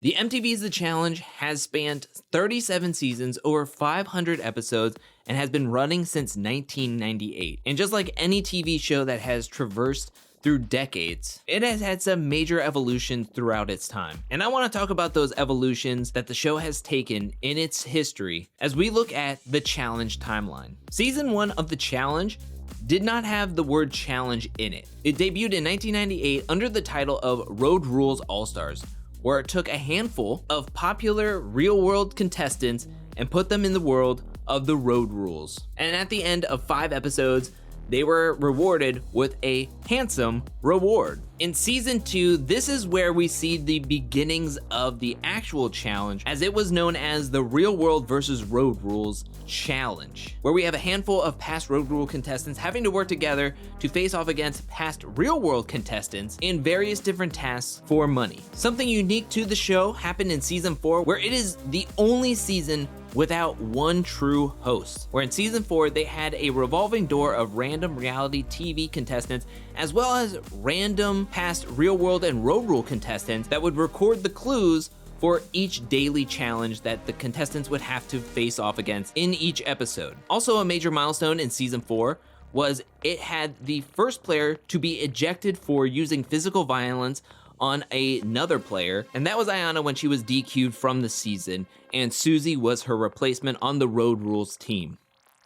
The MTV's The Challenge has spanned 37 seasons, over 500 episodes, and has been running since 1998. And just like any TV show that has traversed through decades, it has had some major evolutions throughout its time. And I want to talk about those evolutions that the show has taken in its history as we look at the Challenge timeline. Season 1 of The Challenge did not have the word challenge in it. It debuted in 1998 under the title of Road Rules All-Stars, where it took a handful of popular real-world contestants and put them in the world of the road rules. And at the end of 5 episodes, they were rewarded with a handsome reward. In season 2, this is where we see the beginnings of the actual challenge, as it was known as the Real World versus Road Rules Challenge, where we have a handful of past road rule contestants having to work together to face off against past real world contestants in various different tasks for money. Something unique to the show happened in season 4, where it is the only season without one true host, where in season 4 they had a revolving door of random reality TV contestants as well as random past real world and road rule contestants that would record the clues for each daily challenge that the contestants would have to face off against in each episode. Also, a major milestone in season 4 was it had the first player to be ejected for using physical violence on another player, and that was Ayana when she was DQ'd from the season, and Susie was her replacement on the Road Rules team.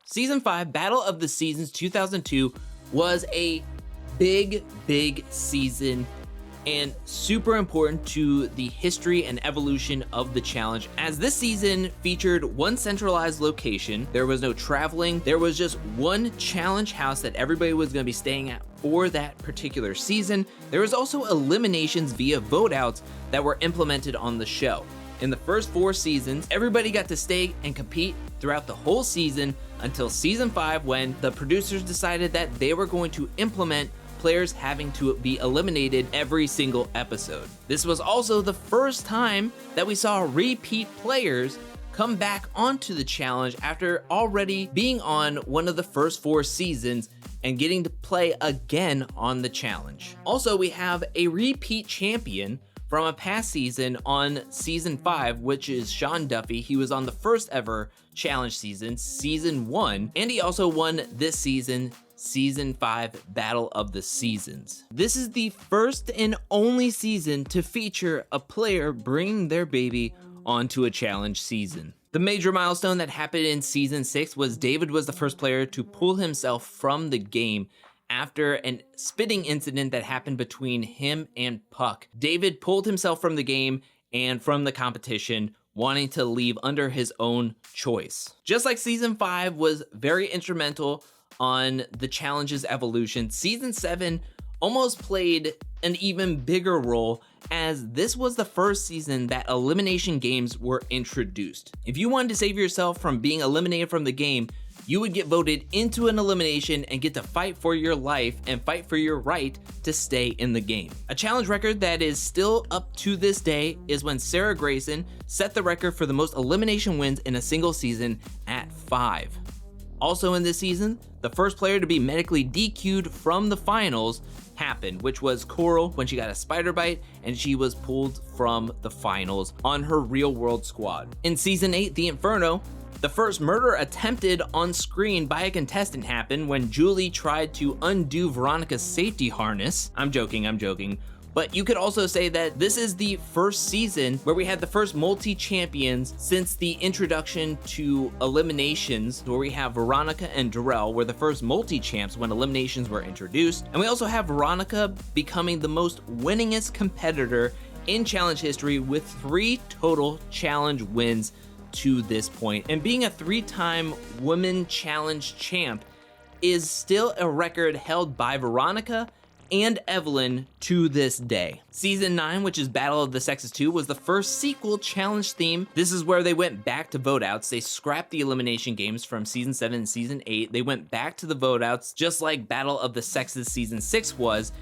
Season 5, Battle of the Seasons 2002, was a big season and super important to the history and evolution of the challenge, as this season featured one centralized location. There was no traveling. There was just one challenge house that everybody was going to be staying at for that particular season. There was also eliminations via vote outs that were implemented on the show. In the first 4 seasons, everybody got to stay and compete throughout the whole season until season 5, when the producers decided that they were going to implement players having to be eliminated every single episode. This was also the first time that we saw repeat players come back onto the challenge after already being on one of the first 4 seasons and getting to play again on the challenge. Also, we have a repeat champion from a past season on season 5, which is Sean Duffy. He was on the first ever challenge season, season 1, and he also won this season, Season 5 Battle of the Seasons. This is the first and only season to feature a player bringing their baby onto a challenge season. The major milestone that happened in season 6 was David was the first player to pull himself from the game after an spitting incident that happened between him and Puck. David pulled himself from the game and from the competition, wanting to leave under his own choice. Just like season 5 was very instrumental on the challenge's evolution, season 7 almost played an even bigger role, as this was the first season that elimination games were introduced. If you wanted to save yourself from being eliminated from the game, you would get voted into an elimination and get to fight for your life and fight for your right to stay in the game. A challenge record that is still up to this day is when Sarah Grayson set the record for the most elimination wins in a single season at 5. Also in this season, the first player to be medically DQ'd from the finals happened, which was Coral when she got a spider bite and she was pulled from the finals on her real world squad. In season 8, The Inferno, the first murder attempted on screen by a contestant happened when Julie tried to undo Veronica's safety harness. I'm joking. But you could also say that this is the first season where we had the first multi-champions since the introduction to eliminations, where we have Veronica and Darrell were the first multi-champs when eliminations were introduced. And we also have Veronica becoming the most winningest competitor in challenge history with 3 total challenge wins to this point. And being a 3-time women challenge champ is still a record held by Veronica and Evelyn to this day. Season 9, which is Battle of the Sexes 2, was the first sequel challenge theme. This is where they went back to vote outs. They scrapped the elimination games from season 7 and season 8. They went back to the vote outs, just like Battle of the Sexes season 6 was.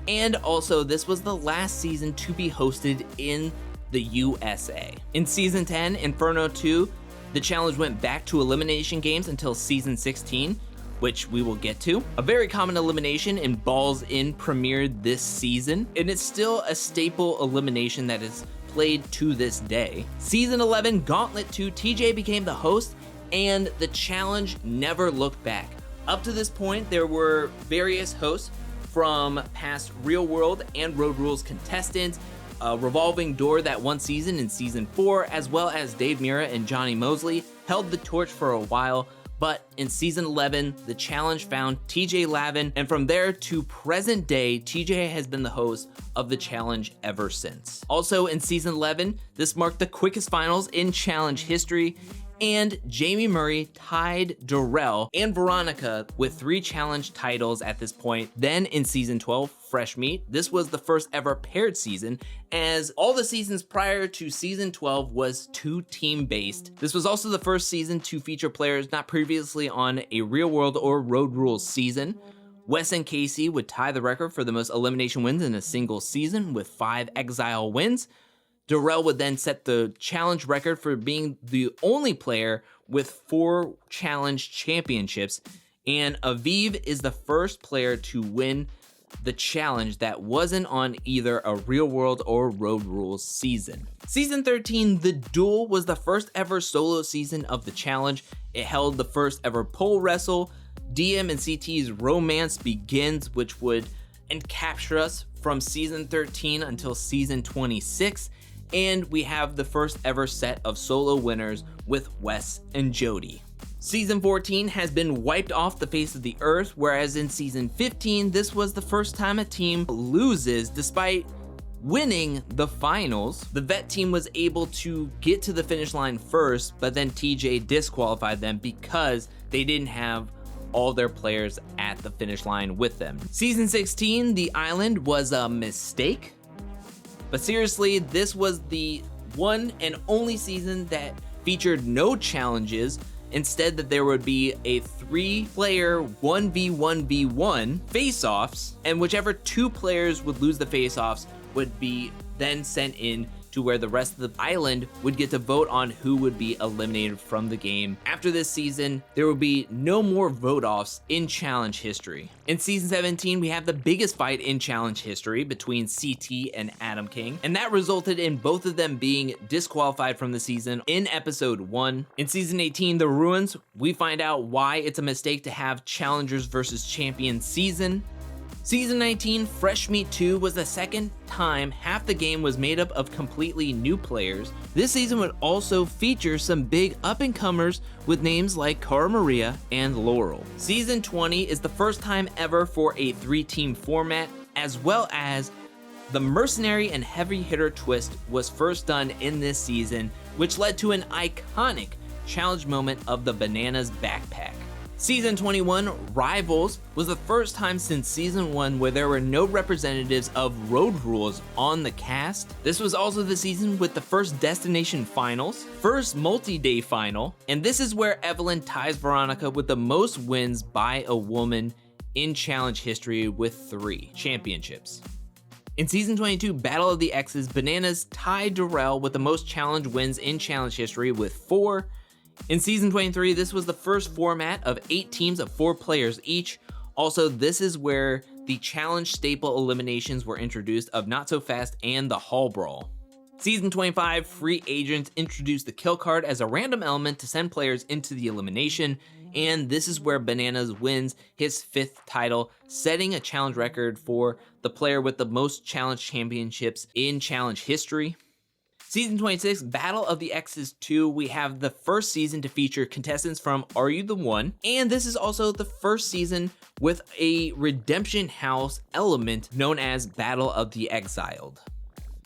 And also, this was the last season to be hosted in the USA. In season 10, Inferno 2, the challenge went back to elimination games until season 16, which we will get to. A very common elimination in Balls In premiered this season, and it's still a staple elimination that is played to this day. Season 11, Gauntlet 2, TJ became the host, and the challenge never looked back. Up to this point, there were various hosts from past Real World and Road Rules contestants, a revolving door that one season in season 4, as well as Dave Mira and Johnny Mosley, held the torch for a while, but in season 11, the challenge found TJ Lavin, and from there to present day, TJ has been the host of the challenge ever since. Also in season 11, this marked the quickest finals in challenge history, and Jamie Murray tied Darrell and Veronica with 3 challenge titles at this point. Then in season 12, Fresh Meat, this was the first ever paired season, as all the seasons prior to season 12 was 2-team based. This was also the first season to feature players not previously on a Real World or Road Rules season. Wes and Casey would tie the record for the most elimination wins in a single season with 5 Exile wins. Darrell would then set the challenge record for being the only player with 4 challenge championships, and Aviv is the first player to win the challenge that wasn't on either a Real World or Road Rules season. Season 13, The Duel, was the first ever solo season of the challenge. It held the first ever pole wrestle. DM and CT's Romance Begins, which would capture us from season 13 until season 26. And we have the first ever set of solo winners with Wes and Jody. Season 14 has been wiped off the face of the earth, whereas in season 15, this was the first time a team loses despite winning the finals. The vet team was able to get to the finish line first, but then TJ disqualified them because they didn't have all their players at the finish line with them. Season 16, The Island, was a mistake. But seriously, this was the one and only season that featured no challenges. Instead, that there would be a 3-player 1v1v1 face-offs, and whichever 2 players would lose the face-offs would be then sent in to where the rest of the island would get to vote on who would be eliminated from the game. After this season, there will be no more vote-offs in challenge history. In season 17, we have the biggest fight in challenge history between CT and Adam King, and that resulted in both of them being disqualified from the season in episode 1. In season 18, The Ruins, we find out why it's a mistake to have challengers versus champions season. Season 19, Fresh Meat 2, was the second time half the game was made up of completely new players. This season would also feature some big up-and-comers with names like Cara Maria and Laurel. Season 20 is the first time ever for a 3-team format, as well as the mercenary and heavy hitter twist was first done in this season, which led to an iconic challenge moment of the Bananas backpack. Season 21, Rivals, was the first time since season 1 where there were no representatives of Road Rules on the cast. This was also the season with the first destination finals, first multi-day final, and this is where Evelyn ties Veronica with the most wins by a woman in challenge history with 3 championships. In season 22, Battle of the X's, Bananas tied Darrell with the most challenge wins in challenge history with 4. In season 23, this was the first format of 8 teams of 4 players each. Also, this is where the challenge staple eliminations were introduced of Not So Fast and the Hall Brawl. Season 25, Free Agents introduced the kill card as a random element to send players into the elimination, and this is where Bananas wins his 5th title, setting a challenge record for the player with the most challenge championships in challenge history. Season 26, Battle of the X's 2, we have the first season to feature contestants from Are You the One? And this is also the first season with a redemption house element known as Battle of the Exiled.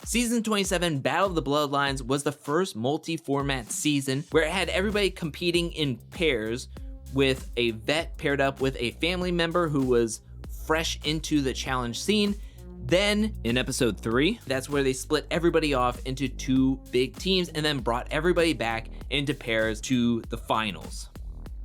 Season 27, Battle of the Bloodlines, was the first multi-format season where it had everybody competing in pairs, with a vet paired up with a family member who was fresh into the challenge scene. Then in episode 3, that's where they split everybody off into 2 big teams and then brought everybody back into pairs to the finals.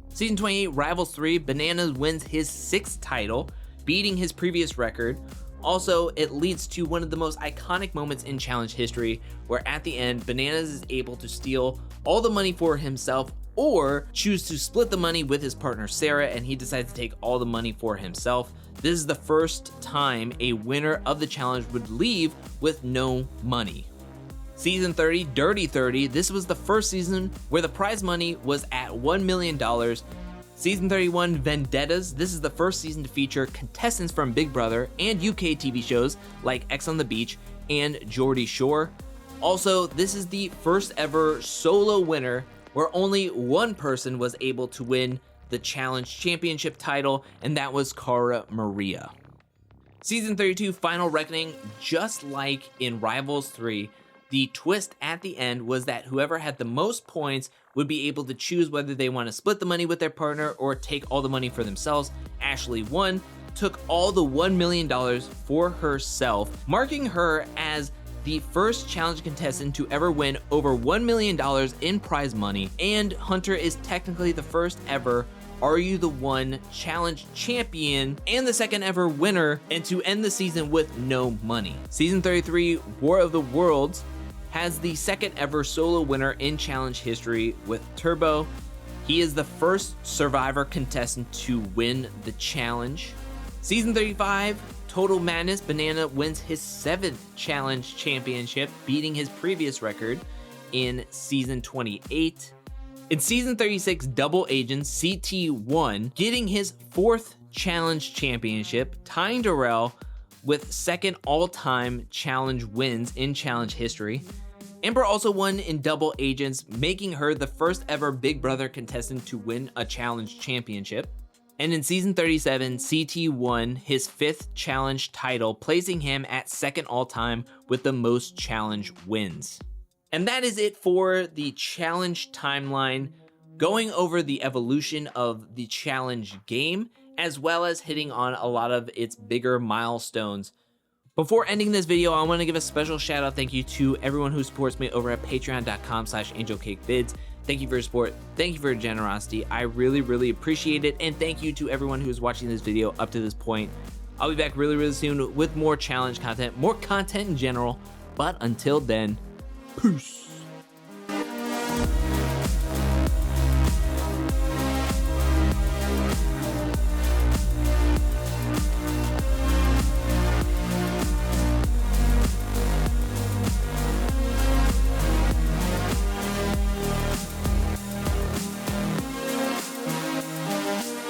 Season 28, Rivals 3, Bananas wins his 6th title, beating his previous record. Also, it leads to one of the most iconic moments in challenge history, where at the end, Bananas is able to steal all the money for himself or choose to split the money with his partner Sarah, and he decides to take all the money for himself. This is the first time a winner of the challenge would leave with no money. Season 30, Dirty 30, this was the first season where the prize money was at $1 million. Season 31, Vendettas, this is the first season to feature contestants from Big Brother and UK TV shows like X on the Beach and Geordie Shore. Also, this is the first ever solo winner where only one person was able to win the Challenge Championship title, and that was Cara Maria. Season 32, Final Reckoning, just like in Rivals 3, the twist at the end was that whoever had the most points would be able to choose whether they want to split the money with their partner or take all the money for themselves. Ashley won, took all the $1 million for herself, marking her as the first challenge contestant to ever win over $1 million in prize money, and Hunter is technically the first ever Are You the One challenge champion and the second ever winner, and to end the season with no money. Season 33, War of the Worlds, has the second ever solo winner in challenge history with Turbo. He is the first Survivor contestant to win the challenge. Season 35, Total Madness, Banana wins his 7th challenge championship, beating his previous record in season 28. In season 36, Double Agents, CT won, getting his 4th challenge championship, tying Darrell with second all-time challenge wins in challenge history. Amber also won in Double Agents, making her the first ever Big Brother contestant to win a challenge championship. And in season 37, CT won his 5th challenge title, placing him at second all-time with the most challenge wins. And that is it for the challenge timeline, going over the evolution of the challenge game, as well as hitting on a lot of its bigger milestones. Before ending this video, I want to give a special shout out thank you to everyone who supports me over at patreon.com/angelcakevids. Thank you for your support. Thank you for your generosity. I really appreciate it. And thank you to everyone who is watching this video up to this point. I'll be back really soon with more challenge content, more content in general. But until then, peace.